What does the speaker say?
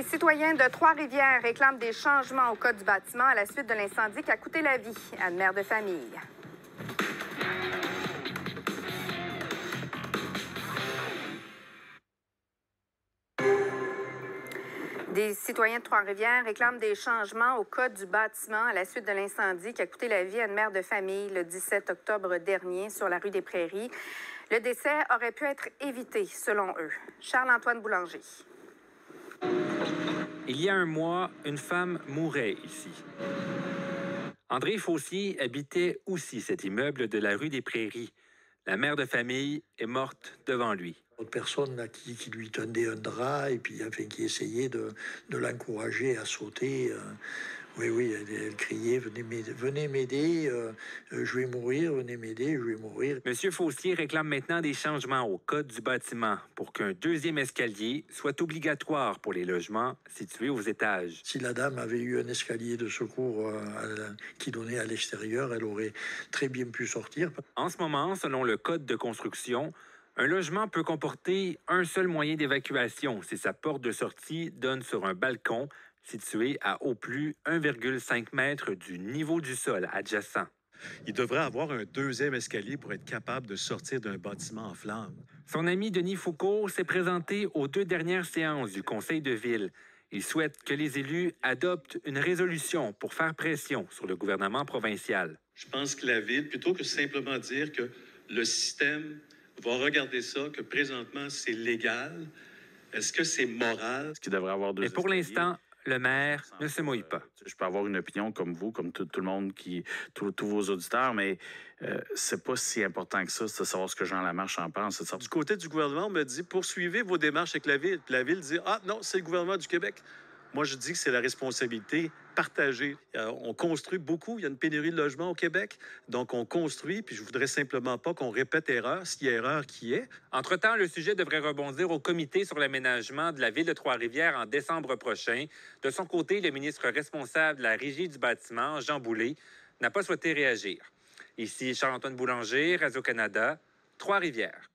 Des citoyens de Trois-Rivières réclament des changements au code du bâtiment à la suite de l'incendie qui a coûté la vie à une mère de famille. Des citoyens de Trois-Rivières réclament des changements au code du bâtiment à la suite de l'incendie qui a coûté la vie à une mère de famille le 17 octobre dernier sur la rue des Prairies. Le décès aurait pu être évité, selon eux. Charles-Antoine Boulanger. Il y a un mois, une femme mourait ici. André Fossier habitait aussi cet immeuble de la rue des Prairies. La mère de famille est morte devant lui. Autre personne là, qui lui tendait un drap et puis enfin, qui essayait de l'encourager à sauter. Oui, elle criait, venez m'aider, je vais mourir, venez m'aider, je vais mourir. Monsieur Fossier réclame maintenant des changements au code du bâtiment pour qu'un deuxième escalier soit obligatoire pour les logements situés aux étages. Si la dame avait eu un escalier de secours qui donnait à l'extérieur, elle aurait très bien pu sortir. En ce moment, selon le code de construction, un logement peut comporter un seul moyen d'évacuation si sa porte de sortie donne sur un balcon situé à au plus 1,5 mètre du niveau du sol adjacent. Il devrait avoir un deuxième escalier pour être capable de sortir d'un bâtiment en flammes. Son ami Denis Foucault s'est présenté aux 2 dernières séances du Conseil de ville. Il souhaite que les élus adoptent une résolution pour faire pression sur le gouvernement provincial. Je pense que la Ville, plutôt que simplement dire que le système va regarder ça, que présentement c'est légal, est-ce que c'est moral? Est-ce qu'il devrait avoir deux Mais pour escaliers? l'instant, le maire ne se mouille pas. Je peux avoir une opinion comme vous, comme tout le monde, tous vos auditeurs, mais c'est pas si important que ça, c'est de savoir ce que Jean Lamarche en pense. Du côté du gouvernement, on me dit poursuivez vos démarches avec la Ville. Puis la Ville dit ah non, c'est le gouvernement du Québec. Moi, je dis que c'est la responsabilité partagée. On construit beaucoup. Il y a une pénurie de logements au Québec. Donc, on construit. Puis, je voudrais simplement pas qu'on répète erreur, s'il y a erreur qui est. Entre-temps, le sujet devrait rebondir au comité sur l'aménagement de la ville de Trois-Rivières en décembre prochain. De son côté, le ministre responsable de la Régie du bâtiment, Jean Boulet, n'a pas souhaité réagir. Ici Charles-Antoine Boulanger, Radio-Canada, Trois-Rivières.